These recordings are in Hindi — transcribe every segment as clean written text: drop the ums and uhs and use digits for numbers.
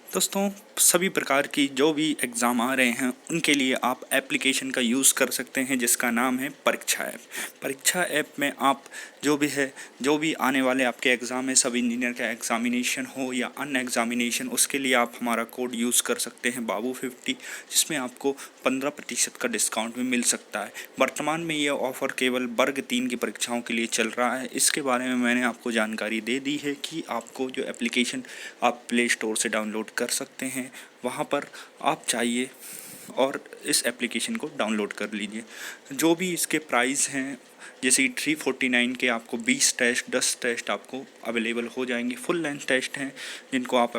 दोस्तों, सभी प्रकार की जो भी एग्ज़ाम आ रहे हैं उनके लिए आप एप्लीकेशन का यूज़ कर सकते हैं जिसका नाम है परीक्षा ऐप। परीक्षा ऐप में आप जो भी आने वाले आपके एग्ज़ाम है, सब इंजीनियर का एग्ज़ामिनेशन हो या अन्य एग्ज़ामिनेशन, उसके लिए आप हमारा कोड यूज़ कर सकते हैं बाबू50, जिसमें आपको 15% का डिस्काउंट भी मिल सकता है। वर्तमान में ये ऑफ़र केवल वर्ग 3 की परीक्षाओं के लिए चल रहा है। इसके बारे में मैंने आपको जानकारी दे दी है कि आपको जो एप्लीकेशन आप प्ले स्टोर से डाउनलोड कर सकते हैं, वहाँ पर आप चाहिए और इस एप्लीकेशन को डाउनलोड कर लीजिए। जो भी इसके प्राइस हैं, जैसे कि 349 के आपको 20 टेस्ट 10 टेस्ट आपको अवेलेबल हो जाएंगे। फुल लेंथ टेस्ट हैं जिनको आप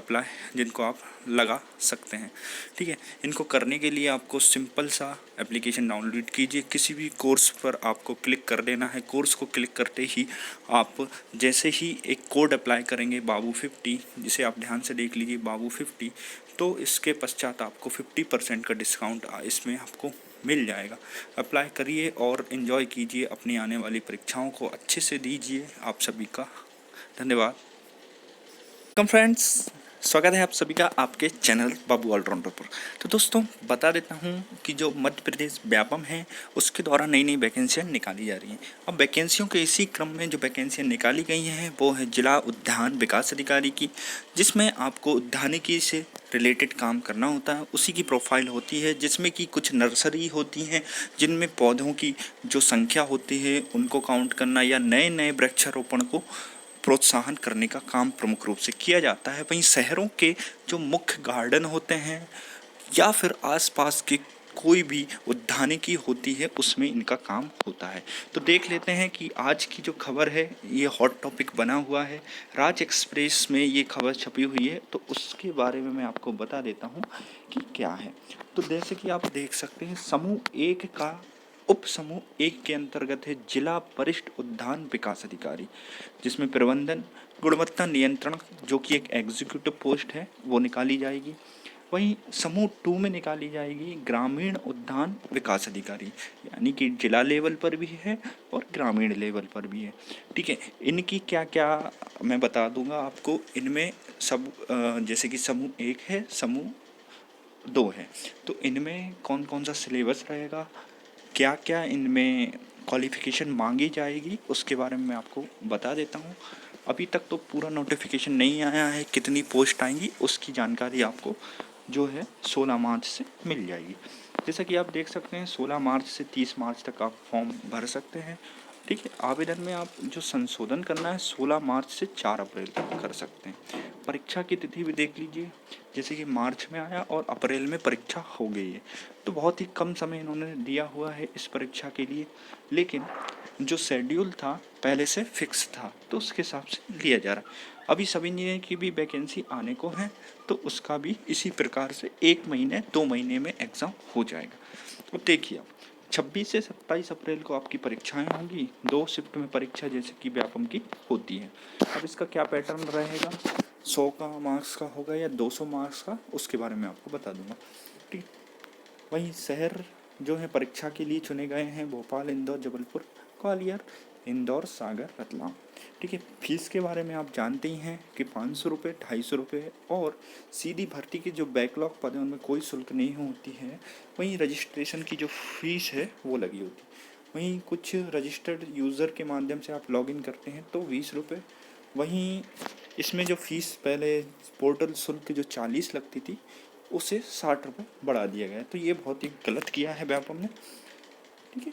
लगा सकते हैं। ठीक है, इनको करने के लिए आपको सिंपल सा एप्लीकेशन डाउनलोड कीजिए। किसी भी कोर्स पर आपको क्लिक कर देना है। कोर्स को क्लिक करते ही आप जैसे ही एक कोड अप्लाई करेंगे बाबू50, जिसे आप ध्यान से देख लीजिए बाबू50, तो इसके पश्चात आपको 50% का डिस्काउंट इसमें आपको मिल जाएगा। अप्लाई करिए और एंजॉय कीजिए, अपनी आने वाली परीक्षाओं को अच्छे से दीजिए। आप सभी का धन्यवाद। वेलकम फ्रेंड्स, स्वागत है आप सभी का आपके चैनल बाबू ऑलराउंडर पर। तो दोस्तों, बता देता हूं कि जो मध्य प्रदेश व्यापम है उसके द्वारा नई नई वैकेंसियां निकाली जा रही हैं। अब वैकेंसियों के इसी क्रम में जो वैकेंसियां निकाली गई हैं वो है जिला उद्यान विकास अधिकारी की, जिसमें आपको उद्यानिकी से रिलेटेड काम करना होता है। उसी की प्रोफाइल होती है, जिसमें कि कुछ नर्सरी होती हैं जिनमें पौधों की जो संख्या होती है उनको काउंट करना या नए नए वृक्षारोपण को प्रोत्साहन करने का काम प्रमुख रूप से किया जाता है। वहीं शहरों के जो मुख्य गार्डन होते हैं या फिर आसपास के कोई भी उद्यानिकी होती है उसमें इनका काम होता है। तो देख लेते हैं कि आज की जो खबर है ये हॉट टॉपिक बना हुआ है, राज एक्सप्रेस में ये खबर छपी हुई है, तो उसके बारे में मैं आपको बता देता हूँ कि क्या है। तो जैसे कि आप देख सकते हैं, समूह 1 का उप समूह 1 के अंतर्गत है जिला वरिष्ठ उद्यान विकास अधिकारी, जिसमें प्रबंधन गुणवत्ता नियंत्रण जो कि एक एग्जीक्यूटिव पोस्ट है वो निकाली जाएगी। वहीं समूह 2 में निकाली जाएगी ग्रामीण उद्यान विकास अधिकारी, यानी कि जिला लेवल पर भी है और ग्रामीण लेवल पर भी है। ठीक है, इनकी क्या क्या मैं बता दूंगा आपको। इनमें सब जैसे कि समूह 1 है, समूह 2 है, तो इनमें कौन कौन सा सिलेबस रहेगा, क्या क्या इनमें क्वालिफ़िकेशन मांगी जाएगी, उसके बारे में मैं आपको बता देता हूँ। अभी तक तो पूरा नोटिफिकेशन नहीं आया है, कितनी पोस्ट आएंगी उसकी जानकारी आपको जो है 16 मार्च से मिल जाएगी। जैसा कि आप देख सकते हैं 16 मार्च से 30 मार्च तक आप फॉर्म भर सकते हैं। ठीक है, आवेदन में आप जो संशोधन करना है 16 मार्च से 4 अप्रैल तक कर सकते हैं। परीक्षा की तिथि भी देख लीजिए, जैसे कि मार्च में आया और अप्रैल में परीक्षा हो गई है, तो बहुत ही कम समय इन्होंने दिया हुआ है इस परीक्षा के लिए। लेकिन जो शेड्यूल था पहले से फिक्स था, तो उसके हिसाब से लिया जा रहा है। अभी सब इंजीनियर की भी वैकेंसी आने को है, तो उसका भी इसी प्रकार से 1 महीने 2 महीने में एग्ज़ाम हो जाएगा। अब देखिए, आप 26 से 27 अप्रैल को आपकी परीक्षाएं होंगी, 2 शिफ्ट में परीक्षा जैसे कि व्यापम की होती है। अब इसका क्या पैटर्न रहेगा, 100 का मार्क्स का होगा या 200 मार्क्स का, उसके बारे में आपको बता दूंगा। ठीक, वहीं शहर जो है परीक्षा के लिए चुने गए हैं भोपाल, इंदौर, जबलपुर, ग्वालियर, इंदौर, सागर, रतलाम। ठीक है, फीस के बारे में आप जानते ही हैं कि 500 रुपये, 250 रुपये, और सीधी भर्ती के जो बैकलॉग पद हैं उनमें कोई शुल्क नहीं होती है। वहीं रजिस्ट्रेशन की जो फीस है वो लगी होती है। वहीं कुछ रजिस्टर्ड यूज़र के माध्यम से आप लॉगिन करते हैं तो 20 रुपये। वहीं इसमें जो फ़ीस पहले पोर्टल शुल्क जो 40 लगती थी उसे 60 रुपये बढ़ा दिया गया है, तो ये बहुत ही गलत किया है व्यापम ने। ठीक है,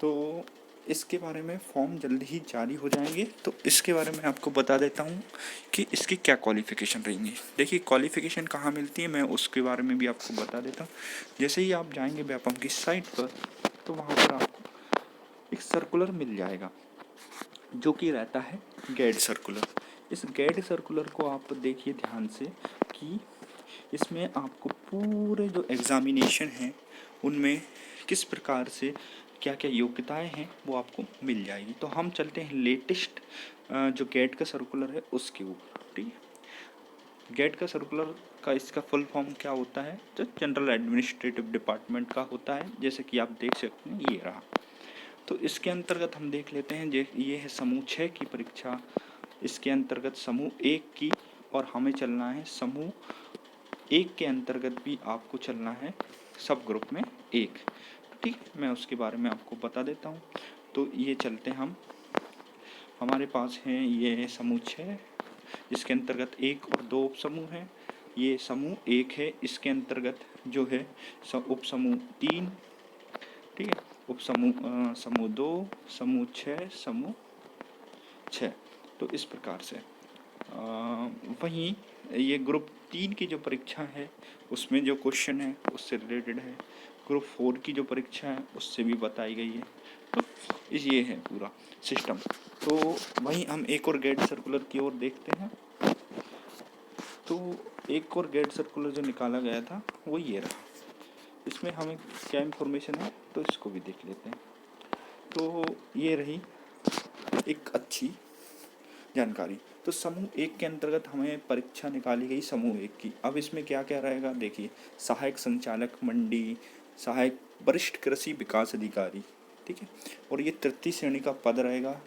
तो इसके बारे में फॉर्म जल्द ही जारी हो जाएंगे, तो इसके बारे में आपको बता देता हूँ कि इसकी क्या क्वालिफ़िकेशन रहेंगी। देखिए, क्वालिफ़िकेशन कहाँ मिलती है मैं उसके बारे में भी आपको बता देता हूँ। जैसे ही आप जाएंगे व्यापम की साइट पर, तो वहाँ पर आपको एक सर्कुलर मिल जाएगा जो कि रहता है गाइड सर्कुलर। इस गाइड सर्कुलर को आप देखिए ध्यान से कि इसमें आपको पूरे जो एग्ज़ामिनेशन हैं उनमें किस प्रकार से क्या क्या योग्यताएं हैं वो आपको मिल जाएगी। तो हम चलते हैं लेटेस्ट जो गेट का सर्कुलर है उसके ऊपर। ठीक है, गेट का सर्कुलर का इसका फुल फॉर्म क्या होता है, जो जनरल एडमिनिस्ट्रेटिव डिपार्टमेंट का होता है, जैसे कि आप देख सकते हैं ये रहा। तो इसके अंतर्गत हम देख लेते हैं, ये है समूह 6 की परीक्षा, इसके अंतर्गत समूह 1 की, और हमें चलना है समूह 1 के अंतर्गत भी आपको चलना है सब ग्रुप में 1। ठीक, मैं उसके बारे में आपको बता देता हूँ। तो ये चलते हम, हमारे पास हैं ये समूह 6, इसके अंतर्गत 1 और 2 उप समूह हैं। ये समूह 1 है, इसके अंतर्गत जो है उप समूह 3, ठीक है, उप समूह समूह 2, समूह 6, समूह 6। तो इस प्रकार से वहीं ये ग्रुप 3 की जो परीक्षा है उसमें जो क्वेश्चन है उससे रिलेटेड है, ग्रुप 4 की जो परीक्षा है उससे भी बताई गई है। तो ये है पूरा सिस्टम। तो वहीं हम एक और गेट सर्कुलर की ओर देखते हैं। तो एक और गेट सर्कुलर जो निकाला गया था वो ये रहा, इसमें हमें क्या इन्फॉर्मेशन है तो इसको भी देख लेते हैं। तो ये रही एक अच्छी जानकारी। तो समूह 1 के अंतर्गत हमें परीक्षा निकाली गई समूह 1 की। अब इसमें क्या क्या रहेगा देखिए, सहायक संचालक मंडी, सहायक वरिष्ठ कृषि विकास अधिकारी, ठीक है, और ये तृतीय श्रेणी का पद रहेगा।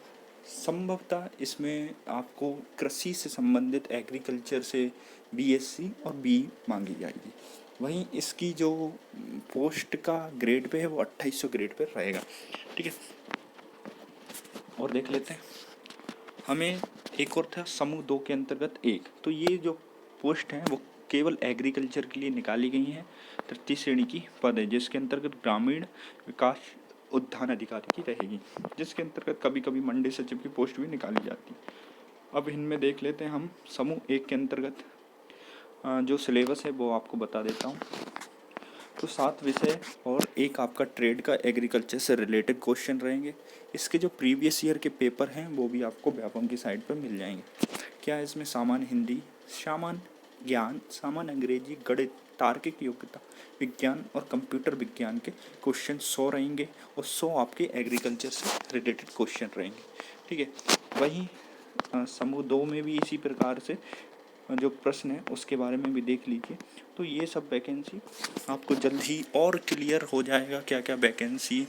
संभवतः इसमें आपको कृषि से संबंधित एग्रीकल्चर से बीएससी और बी मांगी जाएगी। वहीं इसकी जो पोस्ट का ग्रेड पे है वो 2800 ग्रेड पे रहेगा, ठीक है। और देख लेते हैं, हमें एक और था समूह 2 के अंतर्गत 1। तो ये जो पोस्ट हैं वो केवल एग्रीकल्चर के लिए निकाली गई हैं, तृतीय श्रेणी की पद है, जिसके अंतर्गत ग्रामीण विकास उद्यान अधिकारी की रहेगी, जिसके अंतर्गत कभी कभी मंडी सचिव की पोस्ट भी निकाली जाती है। अब इनमें देख लेते हैं हम समूह 1 के अंतर्गत जो सिलेबस है वो आपको बता देता हूँ। तो 7 विषय और एक आपका ट्रेड का एग्रीकल्चर से रिलेटेड क्वेश्चन रहेंगे। इसके जो प्रीवियस ईयर के पेपर हैं वो भी आपको व्यापम की साइट पर मिल जाएंगे। क्या है इसमें, सामान्य हिंदी, सामान्य ज्ञान, सामान्य अंग्रेजी, गणित, तार्किक योग्यता, विज्ञान और कंप्यूटर विज्ञान के क्वेश्चन 100 रहेंगे और 100 आपके एग्रीकल्चर से रिलेटेड क्वेश्चन रहेंगे, ठीक है। वहीं समूह 2 में भी इसी प्रकार से जो प्रश्न है उसके बारे में भी देख लीजिए। तो ये सब वैकेंसी आपको जल्द ही और क्लियर हो जाएगा, क्या क्या वैकेंसी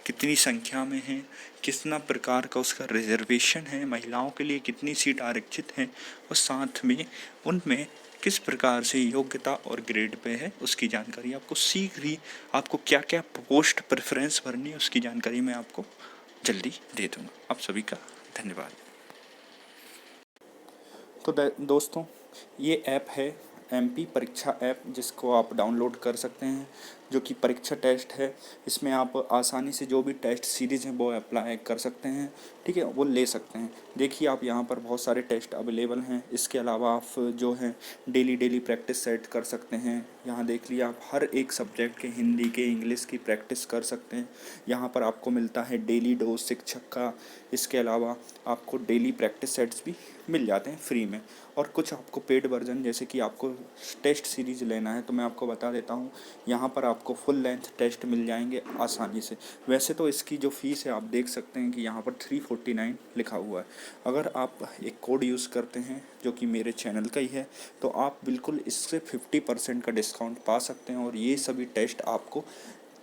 कितनी संख्या में है, कितना प्रकार का उसका रिजर्वेशन है, महिलाओं के लिए कितनी सीट आरक्षित हैं, और साथ में उनमें किस प्रकार से योग्यता और ग्रेड पे है उसकी जानकारी आपको शीघ्र ही, आपको क्या क्या पोस्ट प्रेफरेंस भरनी है उसकी जानकारी मैं आपको जल्दी दे दूँगा। आप सभी का धन्यवाद। तो दोस्तों, ये ऐप है MP परीक्षा ऐप, जिसको आप डाउनलोड कर सकते हैं, जो कि परीक्षा टेस्ट है। इसमें आप आसानी से जो भी टेस्ट सीरीज़ हैं वो अप्लाई कर सकते हैं, ठीक है, वो ले सकते हैं। देखिए आप यहाँ पर बहुत सारे टेस्ट अवेलेबल हैं। इसके अलावा आप जो है डेली प्रैक्टिस सेट कर सकते हैं। यहाँ देख लिया, आप हर एक सब्जेक्ट के, हिंदी के, इंग्लिश की प्रैक्टिस कर सकते हैं। यहाँ पर आपको मिलता है डेली डोज शिक्षक का। इसके अलावा आपको डेली प्रैक्टिस सेट्स भी मिल जाते हैं फ्री में, और कुछ आपको पेड वर्जन, जैसे कि आपको टेस्ट सीरीज़ लेना है तो मैं आपको बता देता हूँ, यहाँ पर आपको फुल लेंथ टेस्ट मिल जाएंगे आसानी से। वैसे तो इसकी जो फ़ीस है आप देख सकते हैं कि यहाँ पर 349 लिखा हुआ है। अगर आप एक कोड यूज़ करते हैं जो कि मेरे चैनल का ही है, तो आप बिल्कुल इससे 50% का डिस्काउंट पा सकते हैं, और ये सभी टेस्ट आपको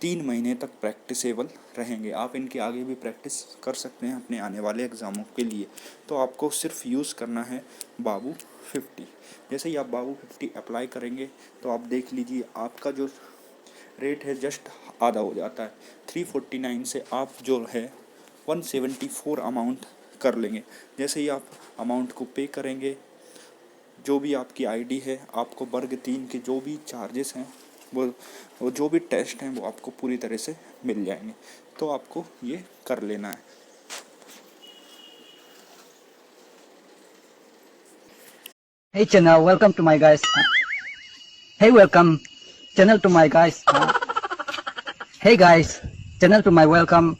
3 महीने तक प्रैक्टिसेबल रहेंगे। आप इनके आगे भी प्रैक्टिस कर सकते हैं अपने आने वाले एग्ज़ामों के लिए। तो आपको सिर्फ यूज़ करना है बाबू 50। जैसे ही आप बाबू 50 अप्लाई करेंगे तो आप देख लीजिए आपका जो रेट है जस्ट आधा हो जाता है। 349 से आप जो है 174 अमाउंट कर लेंगे। जैसे ही आप अमाउंट को पे करेंगे, जो भी आपकी आईडी है, आपको वर्ग 3 के जो भी चार्जेस हैं, वो जो भी टेस्ट हैं वो आपको पूरी तरह से मिल जाएंगे। तो आपको ये कर लेना है। Hey channel, welcome to my guys. Hey, welcome channel to my guys. Hey guys, channel to my welcome.